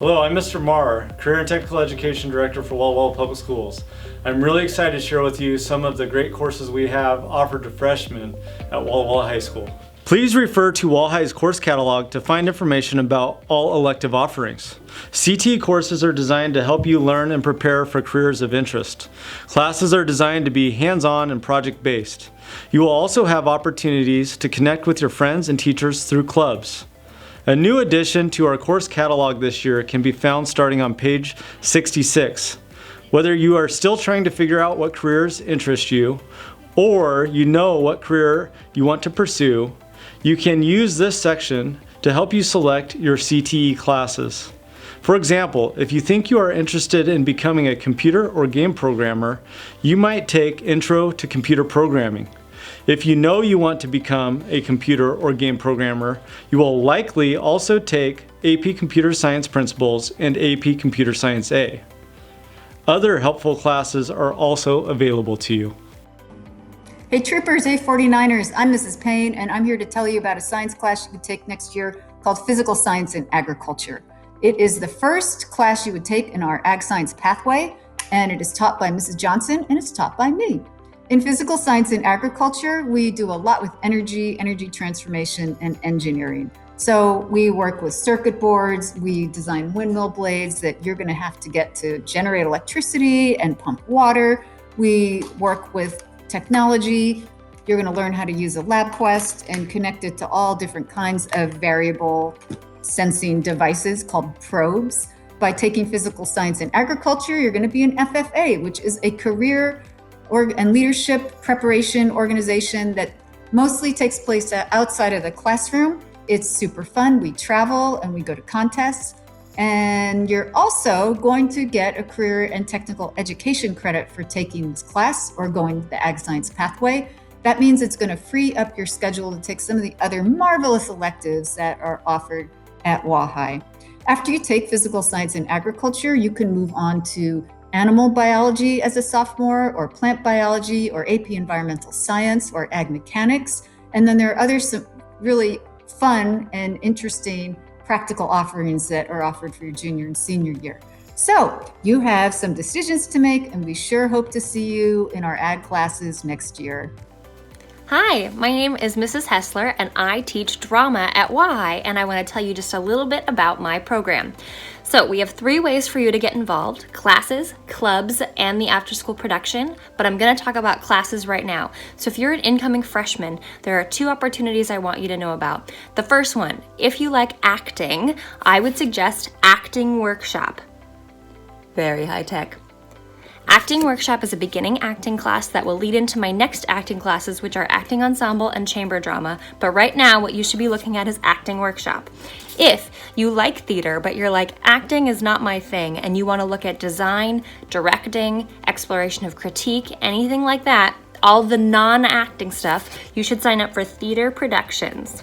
Hello, I'm Mr. Marr, Career and Technical Education Director for Walla Walla Public Schools. I'm really excited to share with you some of the great courses we have offered to freshmen at Walla Walla High School. Please refer to Walla High's course catalog to find information about all elective offerings. CTE courses are designed to help you learn and prepare for careers of interest. Classes are designed to be hands-on and project-based. You will also have opportunities to connect with your friends and teachers through clubs. A new addition to our course catalog this year can be found starting on page 66. Whether you are still trying to figure out what careers interest you, or you know what career you want to pursue, you can use this section to help you select your CTE classes. For example, if you think you are interested in becoming a computer or game programmer, you might take Intro to Computer Programming. If you know you want to become a computer or game programmer, you will likely also take AP Computer Science Principles and AP Computer Science A. Other helpful classes are also available to you. Hey Troopers, hey 49ers, I'm Mrs. Payne and I'm here to tell you about a science class you can take next year called Physical Science in Agriculture. It is the first class you would take in our Ag Science pathway, and it is taught by Mrs. Johnson and it's taught by me. In Physical Science in Agriculture, we do a lot with energy transformation, and engineering. So we work with circuit boards, we design windmill blades that you're going to have to get to generate electricity and pump water. We work with technology. You're going to learn how to use a LabQuest and connect it to all different kinds of variable sensing devices called probes. By taking Physical Science in Agriculture, you're going to be an FFA, which is a career and leadership preparation organization that mostly takes place outside of the classroom. It's super fun. We travel and we go to contests. And you're also going to get a career and technical education credit for taking this class or going the Ag Science pathway. That means it's going to free up your schedule to take some of the other marvelous electives that are offered at High. After you take Physical Science in Agriculture, you can move on to animal biology as a sophomore, or plant biology, or AP Environmental Science, or Ag Mechanics. And then there are other some really fun and interesting practical offerings that are offered for your junior and senior year. So you have some decisions to make, and we sure hope to see you in our ag classes next year. Hi, my name is Mrs. Hessler and I teach drama at High, and I want to tell you just a little bit about my program. So we have 3 ways for you to get involved: classes, clubs, and the after-school production, but I'm going to talk about classes right now. So if you're an incoming freshman, there are 2 opportunities I want you to know about. The first one, if you like acting, I would suggest Acting Workshop. Very high tech. Acting Workshop is a beginning acting class that will lead into my next acting classes, which are acting ensemble and chamber drama. But right now, what you should be looking at is Acting Workshop. If you like theater, but you're like, acting is not my thing, and you want to look at design, directing, exploration of critique, anything like that, all the non-acting stuff, you should sign up for Theater Productions.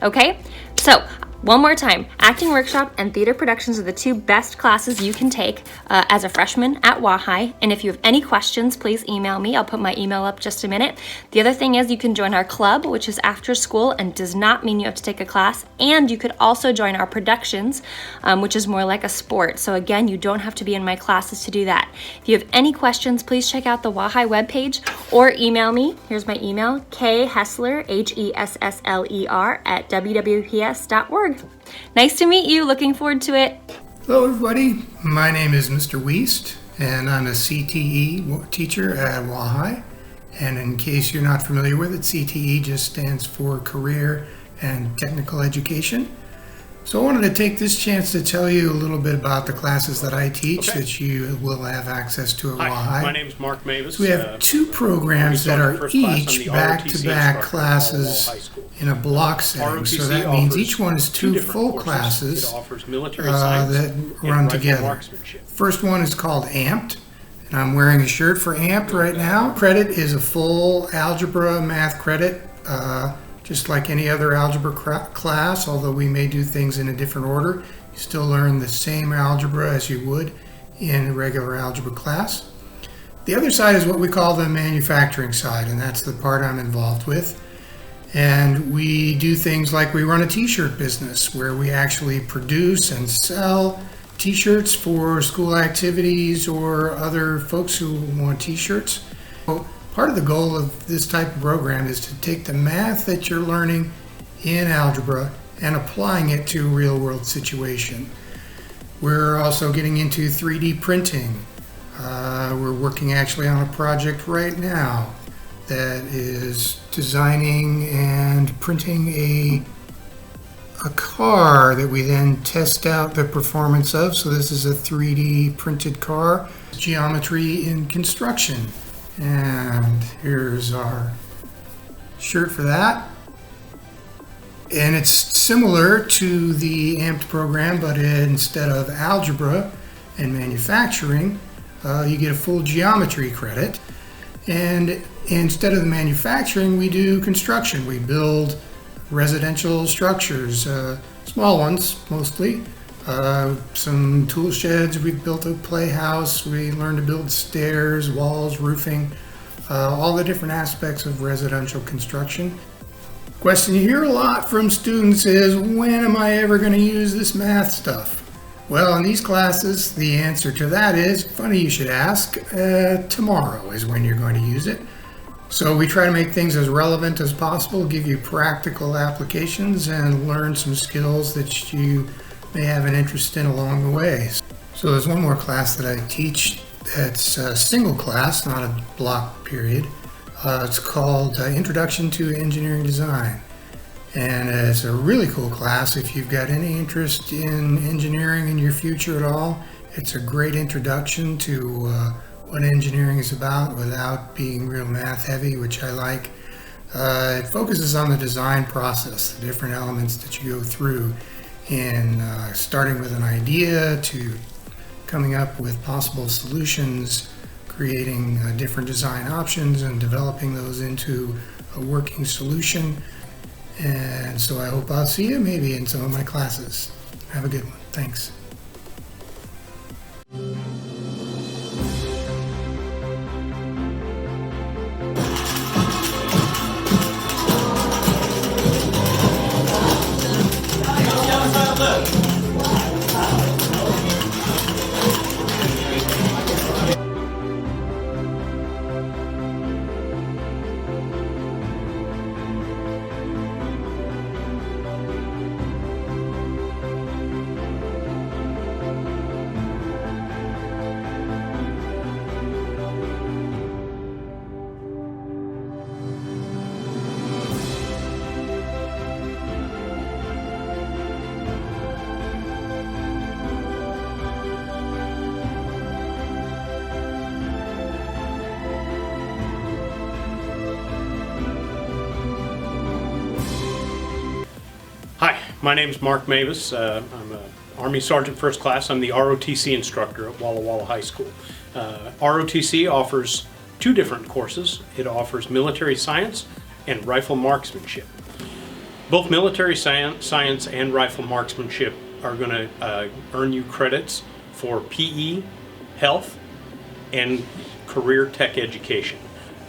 Okay? So, one more time, Acting Workshop and Theater Productions are the 2 best classes you can take as a freshman at High. And if you have any questions, please email me. I'll put my email up just a minute. The other thing is you can join our club, which is after school and does not mean you have to take a class. And you could also join our productions, which is more like a sport. So again, you don't have to be in my classes to do that. If you have any questions, please check out the High webpage or email me. Here's my email, khessler, HESSLER, at wwps.org. Nice to meet you. Looking forward to it. Hello, everybody. My name is Mr. Wiest, and I'm a CTE teacher at High. And in case you're not familiar with it, CTE just stands for Career and Technical Education. So I wanted to take this chance to tell you a little bit about the classes that I teach that you will have access to at High. My name is Mark Mavis. So we have 2 programs that are each back-to-back classes in a block setting. So that means each one is 2 full classes that run together. First one is called Amped, and I'm wearing a shirt for Amped right now. Credit is a full algebra math credit, just like any other algebra class, although we may do things in a different order. You still learn the same algebra as you would in a regular algebra class. The other side is what we call the manufacturing side, and that's the part I'm involved with. And we do things like we run a t-shirt business where we actually produce and sell t-shirts for school activities or other folks who want t-shirts. So part of the goal of this type of program is to take the math that you're learning in algebra and applying it to a real-world situation. We're also getting into 3D printing. We're working actually on a project right now that is designing and printing a car that we then test out the performance of. So this is a 3D printed car. Geometry in construction. And here's our shirt for that. And it's similar to the AMPed program, but instead of algebra and manufacturing, you get a full geometry credit. And instead of the manufacturing, we do construction. We build residential structures, small ones mostly. Some tool sheds, we've built a playhouse, we learned to build stairs, walls, roofing, all the different aspects of residential construction. Question you hear a lot from students is, when am I ever going to use this math stuff? Well, in these classes, the answer to that is, funny you should ask, tomorrow is when you're going to use it. So we try to make things as relevant as possible, give you practical applications, and learn some skills that you may have an interest in along the way. So there's one more class that I teach that's a single class, not a block period. It's called Introduction to Engineering Design. And it's a really cool class. If you've got any interest in engineering in your future at all, it's a great introduction to what engineering is about without being real math heavy, which I like. It focuses on the design process, the different elements that you go through in starting with an idea to coming up with possible solutions, creating different design options and developing those into a working solution. And so I hope I'll see you maybe in some of my classes. Have a good one. Thanks. Hi, my name is Mark Mavis. I'm an Army Sergeant First Class. I'm the ROTC instructor at Walla Walla High School. ROTC offers two different courses. It offers military science and rifle marksmanship. Both military science and rifle marksmanship are going to earn you credits for PE, health, and career tech education.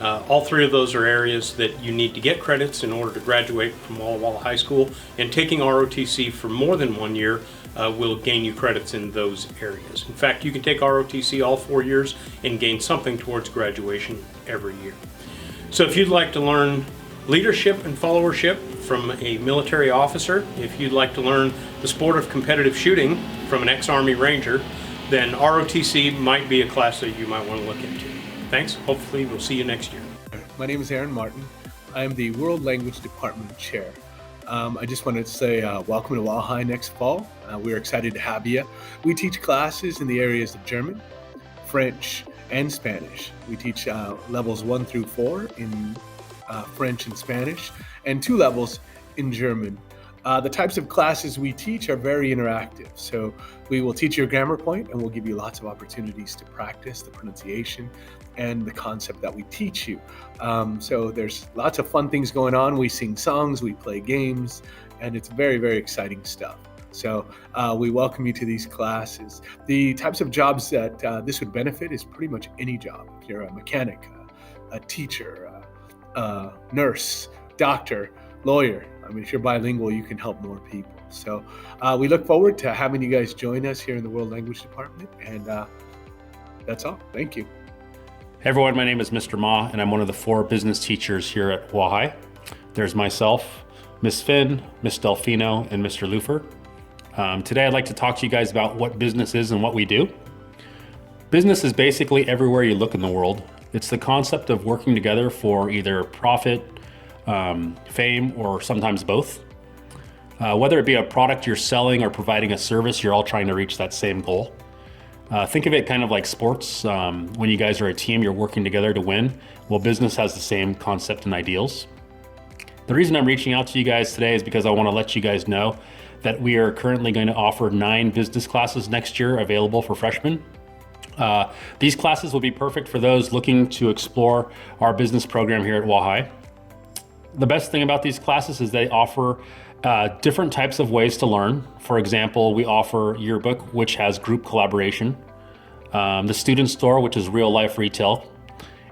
All three of those are areas that you need to get credits in order to graduate from Walla Walla High School, and taking ROTC for more than 1 year will gain you credits in those areas. In fact, you can take ROTC all 4 years and gain something towards graduation every year. So if you'd like to learn leadership and followership from a military officer, if you'd like to learn the sport of competitive shooting from an ex-Army Ranger, then ROTC might be a class that you might want to look into. Thanks. Hopefully we'll see you next year. My name is Aaron Martin. I am the World Language Department Chair. I just wanted to say welcome to Walla High next fall. We're excited to have you. We teach classes in the areas of German, French, and Spanish. We teach levels 1 through 4 in French and Spanish, and 2 levels in German. The types of classes we teach are very interactive. So we will teach you a grammar point, and we'll give you lots of opportunities to practice the pronunciation and the concept that we teach you. So there's lots of fun things going on. We sing songs, we play games, and it's very, very exciting stuff. So we welcome you to these classes. The types of jobs that this would benefit is pretty much any job. If you're a mechanic, a teacher, a nurse, doctor, lawyer. I mean, if you're bilingual, you can help more people. So we look forward to having you guys join us here in the World Language Department. And that's all. Thank you. Hey everyone, my name is Mr. Ma, and I'm one of the 4 business teachers here at Wahai. There's myself, Miss Finn, Miss Delfino, and Mr. Lufer. Today I'd like to talk to you guys about what business is and what we do. Business is basically everywhere you look in the world. It's the concept of working together for either profit, fame, or sometimes both. Whether it be a product you're selling or providing a service, you're all trying to reach that same goal. Think of it kind of like sports. When you guys are a team, you're working together to win. Well, business has the same concept and ideals. The reason I'm reaching out to you guys today is because I want to let you guys know that we are currently going to offer 9 business classes next year available for freshmen. These classes will be perfect for those looking to explore our business program here at Wahai. The best thing about these classes is they offer different types of ways to learn. For example, we offer Yearbook, which has group collaboration, the Student Store, which is real life retail,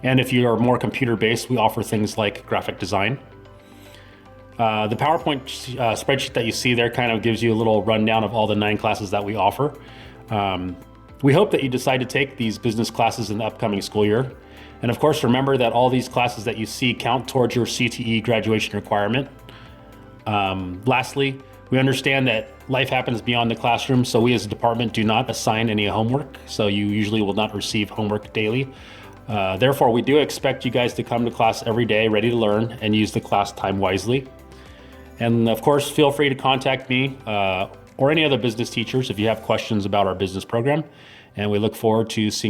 and if you are more computer-based, we offer things like graphic design. The PowerPoint spreadsheet that you see there kind of gives you a little rundown of all the 9 classes that we offer. We hope that you decide to take these business classes in the upcoming school year. And of course, remember that all these classes that you see count towards your CTE graduation requirement. Lastly, we understand that life happens beyond the classroom, so we as a department do not assign any homework, so you usually will not receive homework daily. Therefore, we do expect you guys to come to class every day ready to learn and use the class time wisely. And of course, feel free to contact me or any other business teachers if you have questions about our business program. And we look forward to seeing